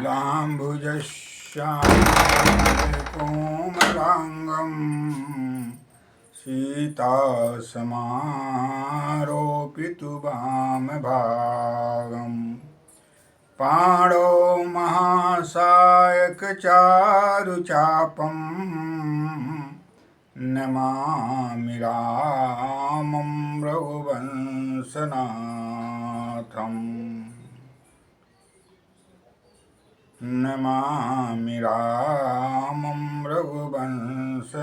नीलाम्बुजश्यामकोमलाङ्गं सीतासमारोपितुवामभागम् पाणौ महासायकचारुचापं नमामि रामं रघुवंशनाथम् नमामि रामं रघुवंशनाथम्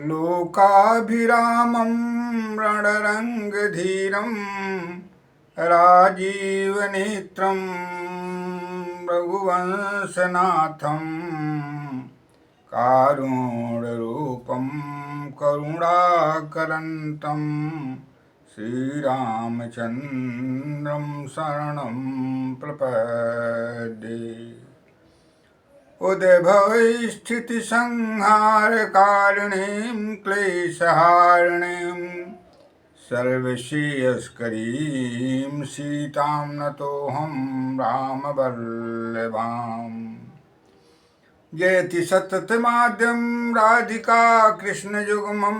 लोकाभिरामं रणरङ्गधीरं राजीवनेत्रं रघुवंशनाथं कारुण्यरूपं करुणाकरन्तं श्रीरामचन्द्रं शरणं प्रपद्ये। उद्भवस्थितिसंहारकारिणीं क्लेशहारिणीं सर्वश्रेयस्करीं सीतां नतोऽहं रामवल्लभाम्। जयति सततमाद्यं राधिका कृष्णयुग्मं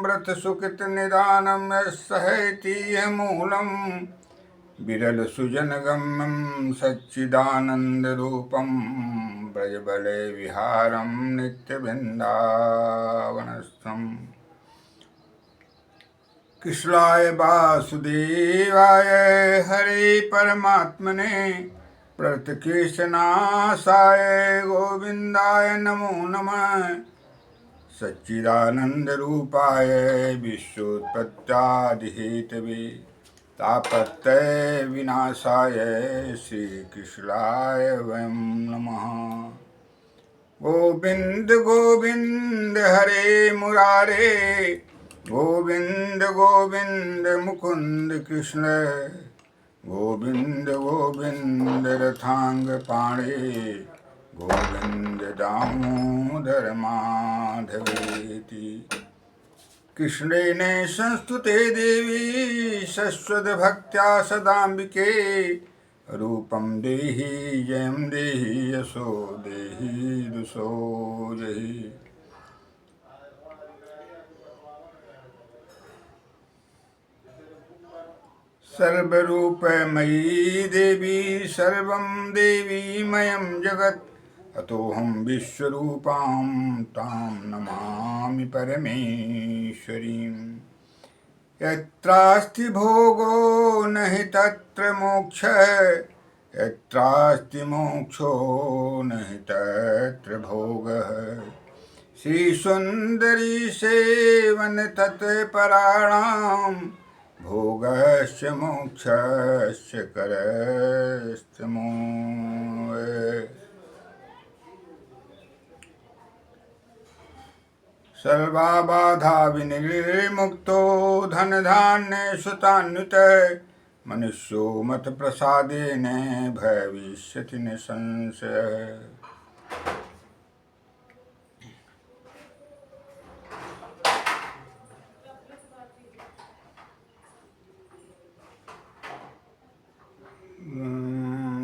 व्रतसुकृतनिदानं यस्सहैतीयमूलं विरलसुजनगम्यं सच्चिदानन्दरूपं ब्रजबले विहारं नित्यवृन्दावनस्थम्। कृष्णाय वासुदेवाय हरे परमात्मने प्रणतक्लेशनाशाय गोविन्दाय नमो नमः। सच्चिदानन्दरूपाय विश्वोत्पत्त्यादिहेतवे तापत्रय विनाशाय श्रीकृष्णाय वयं नमः। गोविंद गोविंद हरे मुरारे गोविंद गोविंद मुकुंद कृष्ण गोविंद गोविंद रथांग पाणे गोविंद दामोदर माधवेति। कृष्णेन संस्तुते देवी शश्वतभक्त्या सदाम्बिके रूपं देहि जयं देहि यशो देहि दुषो जहि। सर्वरूपमयी देवी सर्वं देवीमयं जगत् अतोऽहं विश्वरूपां तां नमामि परमेश्वरीं। यत्रास्ति भोगो न हि तत्र मोक्षः यत्रास्ति मोक्षो न हि तत्र भोगः। श्रीसुन्दरी सेवन तत्पराणां भोगस्य मोक्षस्य करस्य मोक्षः। सर्वबाधा विनिर्मुक्तो धनधान्य सुतान्वितः मनुष्यो मत प्रसादेन भविष्यति न संशयः।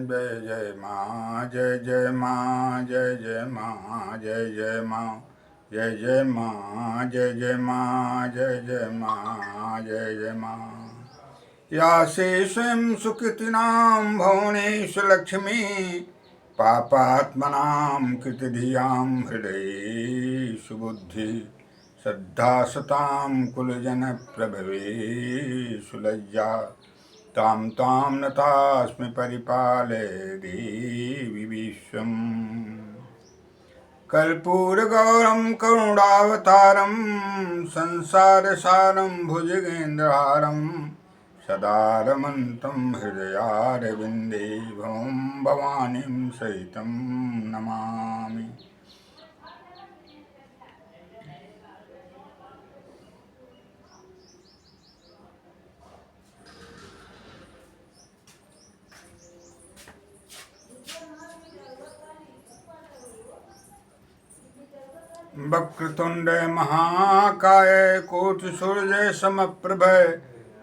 जय जय माँ जय जय माँ जय जय माँ जय जय माँ जय जय माँ जय जय माँ जय जय माँ जय जय माँ। या से स्वयं सुकृतिनां भुवनेषु लक्ष्मी पापात्मनां कृतधियां हृदयेषु बुद्धि श्रद्धा सतां कुलजनप्रभवेषु लज्जा तां तां नतास्मि परिपालय देवी विश्वम्। कर्पूरगौरं करुणावतारं संसारसारं भुजगेन्द्रहारं सदा रमन्तं हृदयारविन्दे भवं भवानीं सहितं नमामि। वक्रतुंड महाकाय कोटि सूर्य समप्रभ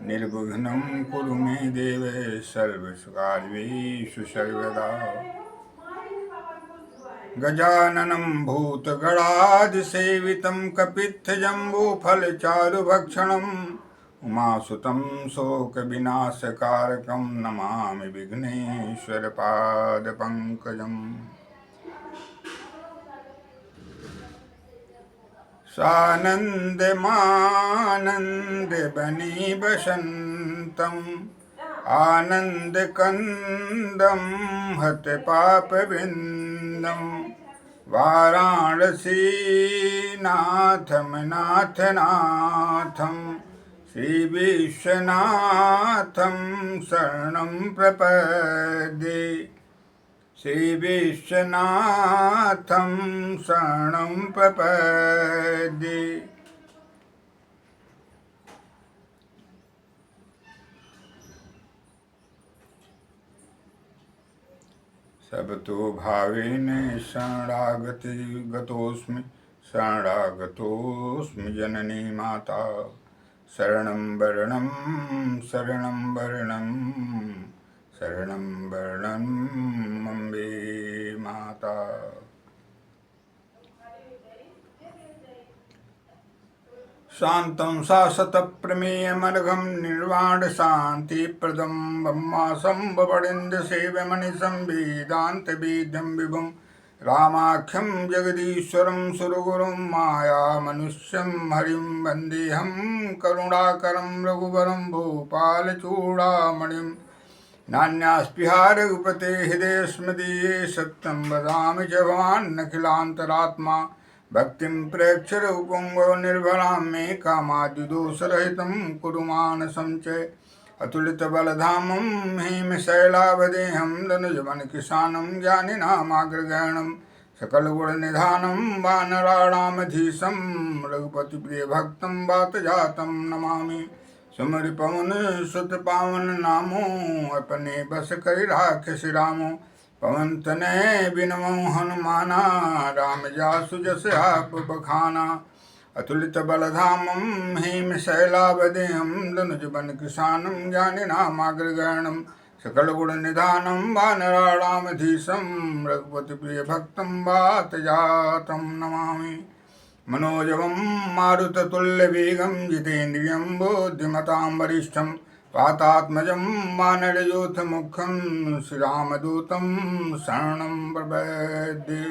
निर्विघ्नं कुरु मे देव सर्वकार्येषु सर्वदा। गजाननं भूतगणाधिसेवितं कपित्थजम्बूफलचारुभक्षणम् उमासुतं शोकविनाशकारकं नमामि विघ्नेश्वरपादपङ्कजम्। सानन्दमानन्दवनी वसन्तम् आनन्दकन्दं हतपापवृन्दं वाराणसीनाथं नाथनाथं श्रीविश्वनाथं शरणं प्रपद्ये। श्रीविश्वनाथं शरणं प्रपद्ये। सबतो भावेन शरणागति गतोऽस्मि शरणागतोऽस्मि जननी माता। शरणं वर्णं शरणं वर्णं शरणं वर्णं अम्बे माता। शान्तं शाश्वतप्रमेयमर्घं निर्वाणशान्तिप्रदं ब्रह्मासं ववणेन्द्रसेव्यमनिशं वेदान्तवेद्यं विभुं रामाख्यं जगदीश्वरं सुरगुरुं मायामनुष्यं हरिं वन्देऽहं करुणाकरं रघुवरं भूपालचूडामणिं। नान्यास्पृहा रघुपते हृदयस्मदीये सत्यं वदामि च भवान्नखिलान्तरात्मा। भक्तिं प्रेक्ष्य रघुपुङ्गव निर्भरां मे कामादिदोषरहितं कुरु मानसं च। अतुलितबलधामं हेमशैलावदेहं धनुजवनकृशानं ज्ञानिनामाग्रगण्यं सकलगुणनिधानं वानराणामधीशं रघुपतिप्रियभक्तं वातजातं नमामि। सुमरि पवन सुत पावन नामो अपने बस करि राखसि रामो। पवन तनय बिनमो हनुमाना राम जासु जस आप बखाना। अतुलित बलधामं हेमशैलावदेहं धनुजवनकृशानं ज्ञानिनामाग्रगण्यं सकलगुणनिधानं वानराणामधीशं रघुपतिप्रियभक्तं वातजातं नमामि। मनोजवं मारुततुल्यवेगं जितेन्द्रियं बुद्धिमतां वरिष्ठं वातात्मजं वानरयूथमुख्यं श्रीरामदूतं शरणं प्रपद्ये।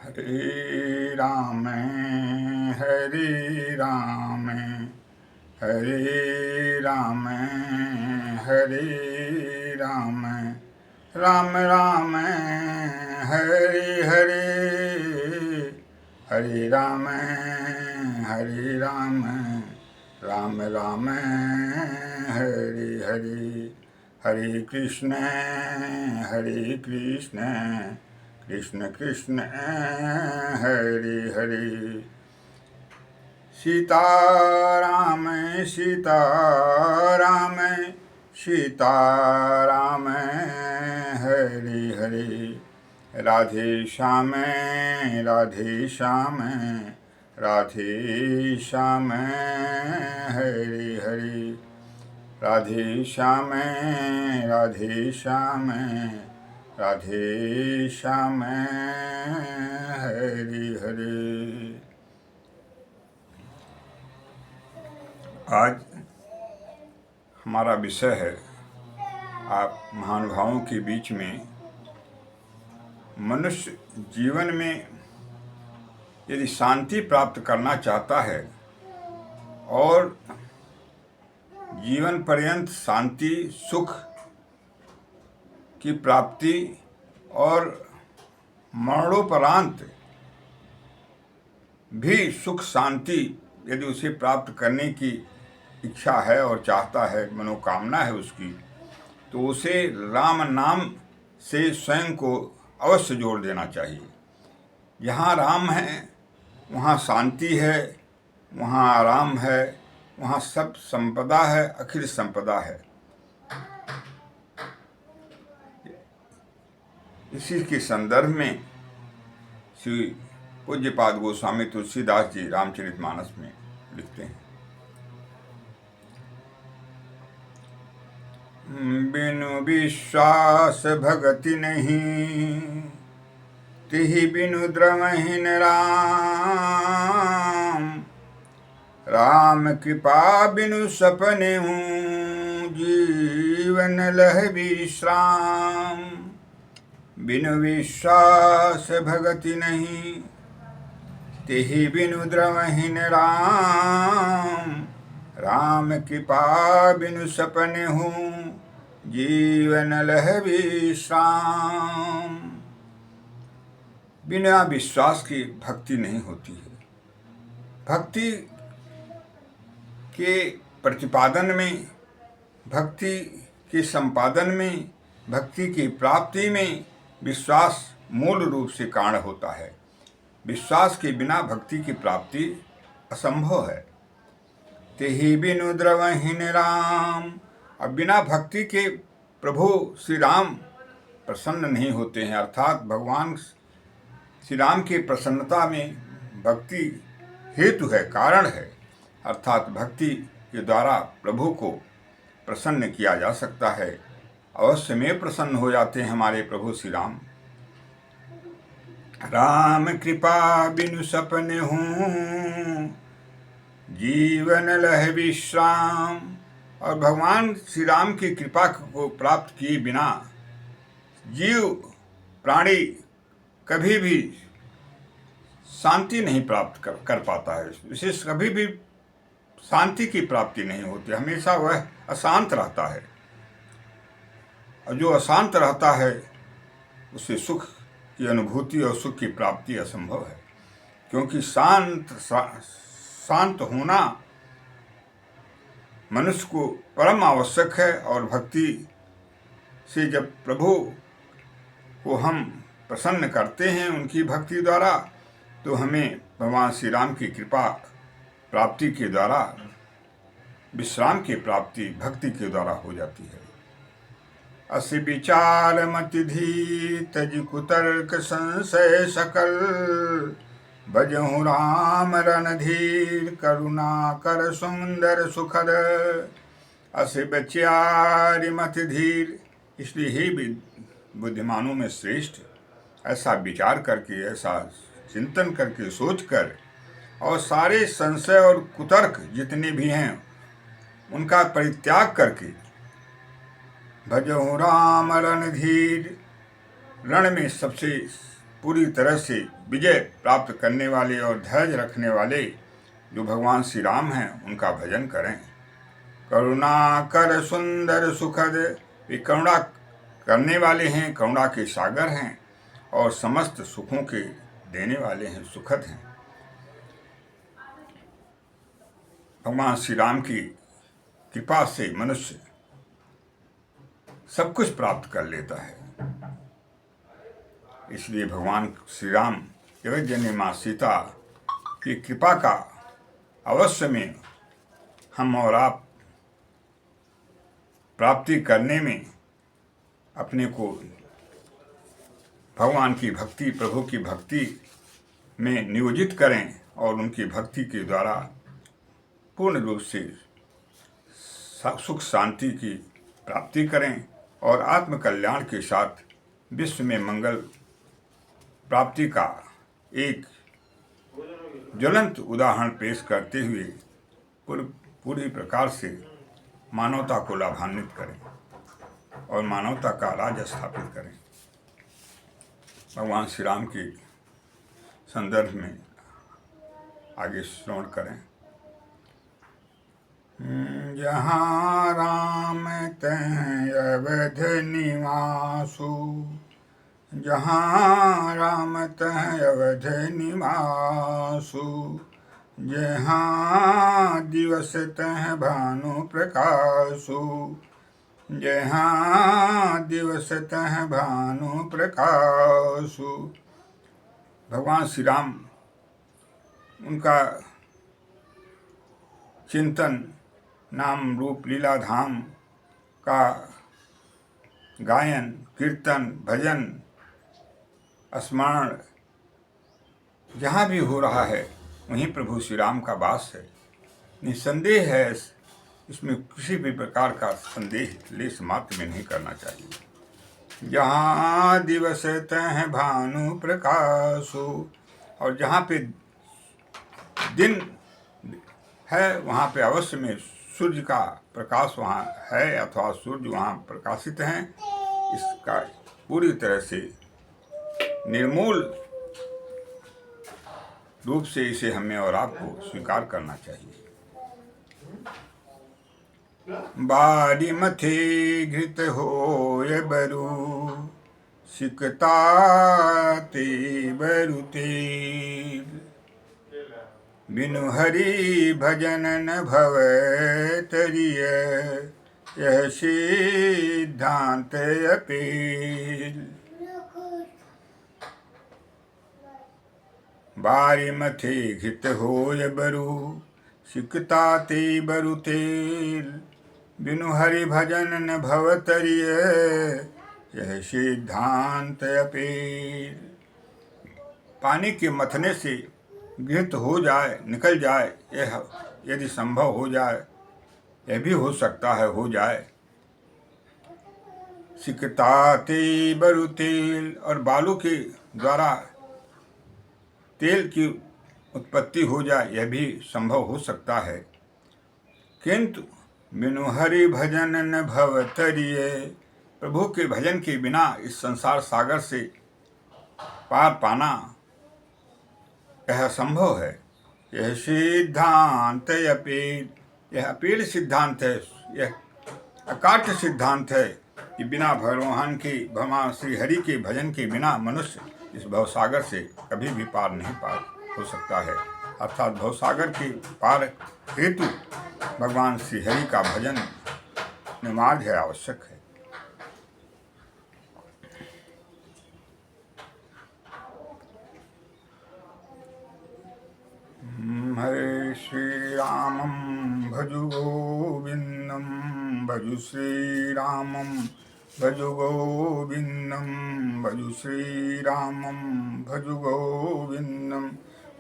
हरे राम हरे राम हरे राम हरे राम राम राम हरे हरे हरे राम राम राम हरे हरे। हरे कृष्ण कृष्ण कृष्ण हरे हरे। सीताराम सीताराम सीताराम हरे हरे। राधे श्याम राधे श्याम राधे श्याम हरे हरे। राधे श्याम राधे श्याम राधे श्याम हरे हरे। आज हमारा विषय है आप महानुभावों के बीच में मनुष्य जीवन में यदि शांति प्राप्त करना चाहता है और जीवन पर्यंत शांति सुख की प्राप्ति और मरणोपरांत भी सुख शांति यदि उसे प्राप्त करने की इच्छा है और चाहता है, मनोकामना है उसकी, तो उसे राम नाम से स्वयं को अवश्य जोड़ देना चाहिए। जहाँ राम है वहाँ शांति है, वहाँ आराम है, वहाँ सब संपदा है, अखिल संपदा है। इसी के संदर्भ में श्री पूज्यपाद गोस्वामी तुलसीदास जी रामचरितमानस में लिखते हैं, बिनु विश्वास भगति नहीं, तिहि बिनु द्रवहीन राम। राम कृपा बिनु सपने हूँ, जीवन लह विश्राम। बिनु विश्वास भगति नहीं, तिहि बिनु द्रवहीन राम। राम कृपा बिनु सपने हूँ, जीवन लह विश्राम। बिना विश्वास की भक्ति नहीं होती है। भक्ति के प्रतिपादन में, भक्ति के संपादन में, भक्ति की प्राप्ति में विश्वास मूल रूप से कारण होता है। विश्वास के बिना भक्ति की प्राप्ति असंभव है। तेहि बिनु द्रवहीन राम। अब बिना भक्ति के प्रभु श्री राम प्रसन्न नहीं होते हैं, अर्थात भगवान श्री राम की प्रसन्नता में भक्ति हेतु है, कारण है। अर्थात भक्ति के द्वारा प्रभु को प्रसन्न किया जा सकता है। अवश्य में प्रसन्न हो जाते हैं हमारे प्रभु श्री राम। राम कृपा बिनु सपने हूँ, जीवन लह विश्राम। और भगवान श्री राम की कृपा को प्राप्त किए बिना जीव प्राणी कभी भी शांति नहीं प्राप्त कर पाता है। विशेष कभी भी शांति की प्राप्ति नहीं होती, हमेशा वह अशांत रहता है। और जो अशांत रहता है उसे सुख की अनुभूति और सुख की प्राप्ति असंभव है, क्योंकि शांत होना मनुष्य को परम आवश्यक है। और भक्ति से जब प्रभु को हम प्रसन्न करते हैं उनकी भक्ति द्वारा, तो हमें भगवान श्री राम की कृपा प्राप्ति के द्वारा विश्राम की प्राप्ति भक्ति के द्वारा हो जाती है। असि विचार मति धी, तज कुतर्क संशय सकल। भजहु राम रणधीर, करुणा कर सुंदर सुखद। असि विचार मति धीर, इसलिए ही बुद्धिमानों में श्रेष्ठ ऐसा विचार करके, ऐसा चिंतन करके, सोच कर, और सारे संशय और कुतर्क जितने भी हैं उनका परित्याग करके, भजहु राम रणधीर, रण में सबसे पूरी तरह से विजय प्राप्त करने वाले और धैर्य रखने वाले जो भगवान श्री राम हैं उनका भजन करें। करुणा कर सुंदर सुखद, वे करुणा करने वाले हैं, करुणा के सागर हैं और समस्त सुखों के देने वाले हैं, सुखद हैं। भगवान श्री राम की कृपा से मनुष्य सब कुछ प्राप्त कर लेता है। इसलिए भगवान श्री राम जगतजननी माँ सीता की कृपा का अवश्य में हम और आप प्राप्ति करने में अपने को भगवान की भक्ति, प्रभु की भक्ति में नियोजित करें और उनकी भक्ति के द्वारा पूर्ण रूप से सुख शांति की प्राप्ति करें और आत्म कल्याण के साथ विश्व में मंगल प्राप्ति का एक ज्वलंत उदाहरण पेश करते हुए पूरी प्रकार से मानवता को लाभान्वित करें और मानवता का राज स्थापित करें। भगवान श्री राम के संदर्भ में आगे श्रवण करें। जहाँ राम तहीं अवध निवासु, जहाँ राम तहीं अवध निवासु। जहाँ दिवस तहीं भानु प्रकाशु, जहाँ दिवस तहीं भानु प्रकाशु। भगवान श्री राम, उनका चिंतन, नाम रूप लीला धाम का गायन, कीर्तन, भजन, स्मरण जहाँ भी हो रहा है वहीं प्रभु श्री राम का वास है। निसंदेह है, इसमें किसी भी प्रकार का संदेह लेस मात्र में नहीं करना चाहिए। जहाँ दिवस तह भानु प्रकाशो, और जहाँ पे दिन है वहाँ पे अवश्य में सूर्य का प्रकाश वहाँ है अथवा सूर्य वहाँ प्रकाशित हैं। इसका पूरी तरह से निर्मूल रूप से इसे हमें और आपको स्वीकार करना चाहिए। बारी मथे घृत होय बरु, सिकता ते बरु तेल। बिनु हरि भजन न भवै तरिय, यह सिद्धांत अपील। बारी मथे घृत होय बरु, सिकता ते बरु तेल। बिनु हरि भजन न भवतरिय, यह सिद्धांत अपील। पानी के मथने से घृत हो जाए, निकल जाए, यह यदि संभव हो जाए, यह भी हो सकता है हो जाए। सिकता ते बरु तेल, और बालू के द्वारा तेल की उत्पत्ति हो जाए, यह भी संभव हो सकता है। किंतु बिनु हरि भजन न भवतरिय, प्रभु के भजन के बिना इस संसार सागर से पार पाना यह संभव है। यह सिद्धांत अपील, यह अपील सिद्धांत है, यह अकाट्य सिद्धांत है कि बिना भगवान के भगवान श्री हरि के भजन के बिना मनुष्य इस भवसागर से कभी भी पार नहीं पार हो सकता है। अर्थात भवसागर के पार हेतु भगवान श्री हरि का भजन अनिवार्य है, आवश्यक है। हरे श्री रामं भजु गोविंदम, भजु श्री रामं भजु गोविंदम, भजु श्री रामं भजु गोविंदम।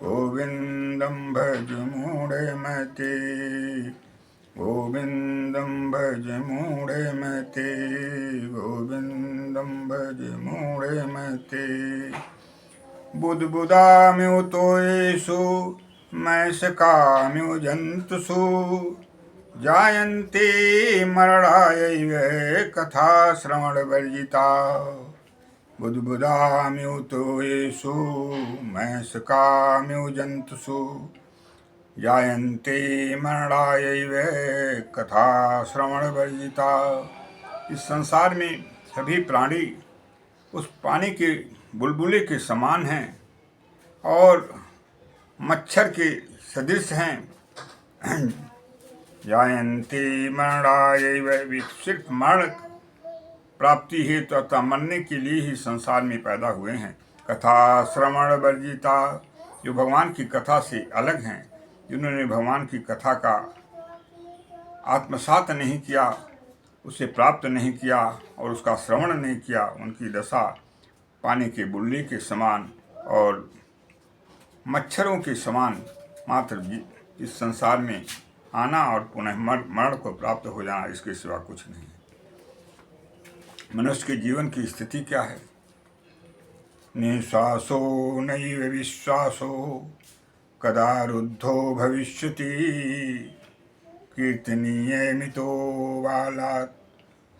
गोविंदम भज मूढ़े मते, गोविंदम भज मूढ़े मते, गोविंदम भज मूढ़े मते। बुध बुधाम्यु तोयेषु, मैषकाम्यु जन्तुषु। जायन्ते मरणायैव कथा श्रवणवर्जिता। बुधबुधाम्यु तोयेषु, मैषकाम्यु जन्तुषु। जायन्ते मरणायैव कथा श्रवणवर्जिता। इस संसार में सभी प्राणी उस पानी के बुलबुले के समान हैं और मच्छर के सदृश हैं। जायन्ते मरणायैव, सिर्फ मरण प्राप्ति हेतु अथवा मरने के लिए ही संसार में पैदा हुए हैं। कथा श्रवण वर्जिता, जो भगवान की कथा से अलग हैं, जिन्होंने भगवान की कथा का आत्मसात नहीं किया, उसे प्राप्त नहीं किया और उसका श्रवण नहीं किया, उनकी दशा पानी के बुल्ले के समान और मच्छरों के समान मात्र इस संसार में आना और पुनः मरण को प्राप्त हो जाना, इसके सिवा कुछ नहीं है। मनुष्य के जीवन की स्थिति क्या है? निश्वासो नैव विश्वासो, कदा रुद्धो भविष्यति। कीर्तनीये मितो बालात्,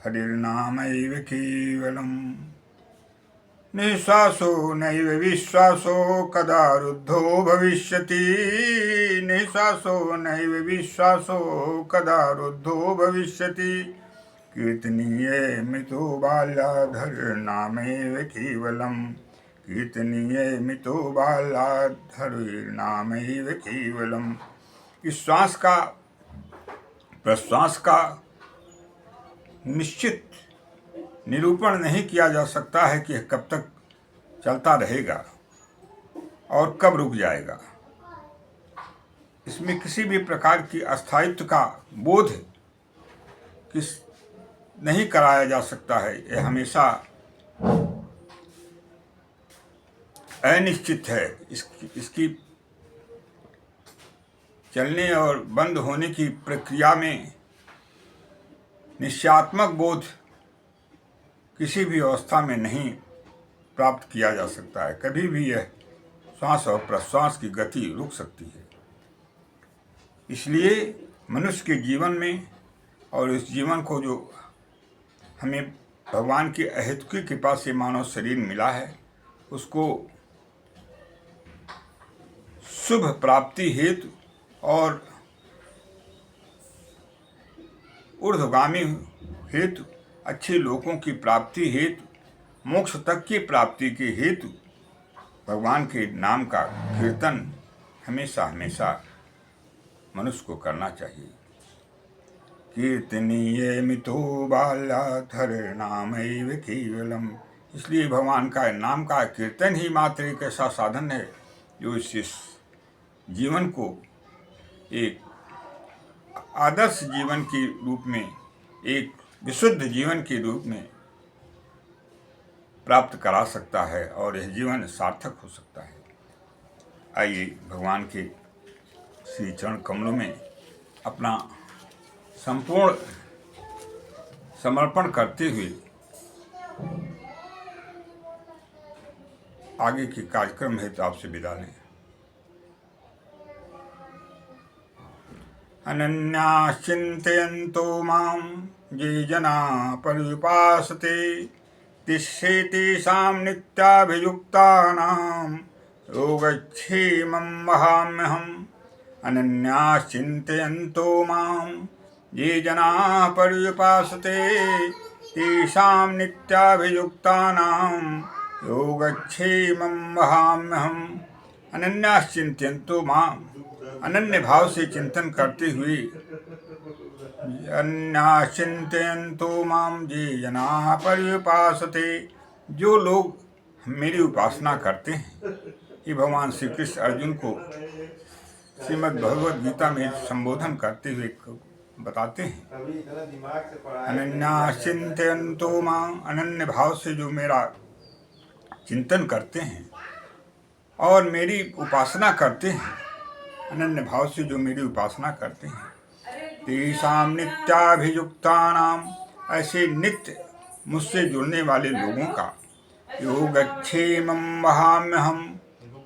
हरिर्नामैव केवलम्। निश्वासो नैव विश्वासो, कदा रुद्धो भविष्यति। निश्वासो नैव विश्वासो, कदा रुद्धो भविष्यति। कीर्तनीये मितो बालात्, हरिर्नामैव केवलम्। कीर्तनीये मितो बालात्, हरिर्नामैव केवलम्। इस श्वास का प्रश्वास का निश्चित निरूपण नहीं किया जा सकता है कि कब तक चलता रहेगा और कब रुक जाएगा। इसमें किसी भी प्रकार की अस्थायित्व का बोध किस नहीं कराया जा सकता है। यह हमेशा अनिश्चित है। इसकी चलने और बंद होने की प्रक्रिया में निश्चयात्मक बोध किसी भी अवस्था में नहीं प्राप्त किया जा सकता है। कभी भी यह श्वास और प्रश्वास की गति रुक सकती है। इसलिए मनुष्य के जीवन में और इस जीवन को जो हमें भगवान की अहेतुकी कृपा से मानव शरीर मिला है, उसको शुभ प्राप्ति हेतु और ऊर्ध्वगामी हेतु, अच्छे लोगों की प्राप्ति हेतु, मोक्ष तक की प्राप्ति के हेतु भगवान के नाम का कीर्तन हमेशा हमेशा मनुष्य को करना चाहिए। कीर्तनीय मितो बाल्याधर नामैव केवलम। इसलिए भगवान का नाम का कीर्तन ही मात्र एक ऐसा साधन है जो इस जीवन को एक आदर्श जीवन के रूप में, एक विशुद्ध जीवन के रूप में प्राप्त करा सकता है और यह जीवन सार्थक हो सकता है। आइए भगवान के श्री चरण कमलों में अपना संपूर्ण समर्पण करते हुए आगे के कार्यक्रम हेतु आपसे विदा लें। अनन्याश्चिन्तयन्तो मां ये जना पर्युपासते तिष्ठे तेषां नित्याभियुक्तानां योगक्षेमं वहाम्यहम्। अनन्याश्चिन्तयन्तो मां ये जना पर्युपासते तेषां नित्याभियुक्तानां योगक्षेमं वहाम्यहम्। अनन्याश्चिन्तयन्तो मां, अनन्य भाव से चिंतन करते हुए, अन्याश्चिन्तयन्तो मां ये जना पर्युपासते, जो लोग मेरी उपासना करते हैं। ये भगवान श्री कृष्ण अर्जुन को श्रीमद् भगवद गीता में संबोधन करते हुए बताते हैं। अनन्याश्चिन्तयन्तो मां, अनन्य भाव से जो मेरा चिंतन करते हैं और मेरी उपासना करते हैं, अनन्य भाव से जो मेरी उपासना करते हैं, तेषां नित्याभियुक्तानां, ऐसे नित्य मुझसे जुड़ने वाले लोगों का योगक्षेमं वहाम्यहम्,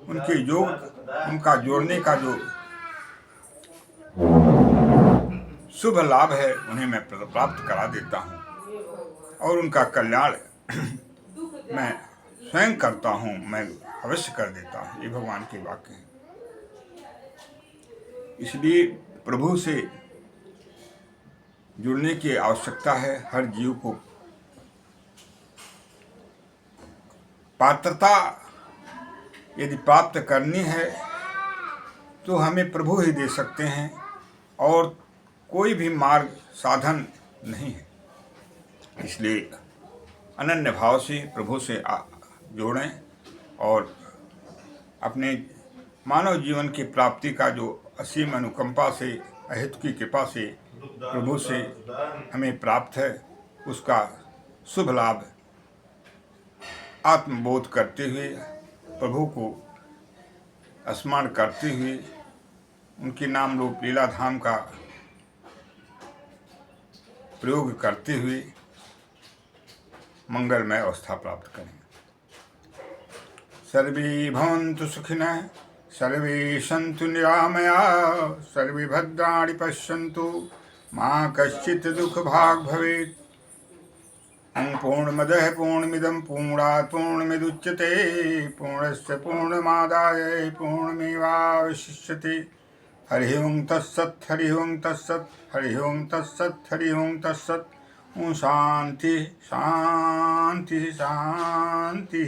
उनके योग, उनका जोड़ने का जो शुभ लाभ है उन्हें मैं प्राप्त करा देता हूँ और उनका कल्याण मैं स्वयं करता हूँ, मैं अवश्य कर देता हूँ। ये भगवान के वाक्य हैं। इसलिए प्रभु से जुड़ने की आवश्यकता है। हर जीव को पात्रता यदि प्राप्त करनी है तो हमें प्रभु ही दे सकते हैं और कोई भी मार्ग साधन नहीं है। इसलिए अनन्य भाव से प्रभु से जोड़ें और अपने मानव जीवन की प्राप्ति का जो असीम अनुकंपा से, अहित की कृपा से प्रभु से हमें प्राप्त है, उसका शुभ लाभ आत्मबोध करते हुए, प्रभु को स्मरण करते हुए, उनके नाम रूप लीला धाम का प्रयोग करते हुए मंगलमय अवस्था प्राप्त करें। सर्वे भवन्तु सुखिनः, सर्वे सन्तु निरामयाः, सर्वे भद्राणि पश्यन्तु मा कश्चित् दुःखभाग् भवेत्। पूर्णमदः पूर्णमिदं पूर्णात् पूर्णमुदच्यते पूर्णस्य पूर्णमादाय पूर्णमेवावशिष्यते। हरि ओं तत्सत्, हरि ओं तत्सत्, हरि ओं तत्सत्, हरि ओं तत्सत्। ओं शांति शांति शांति।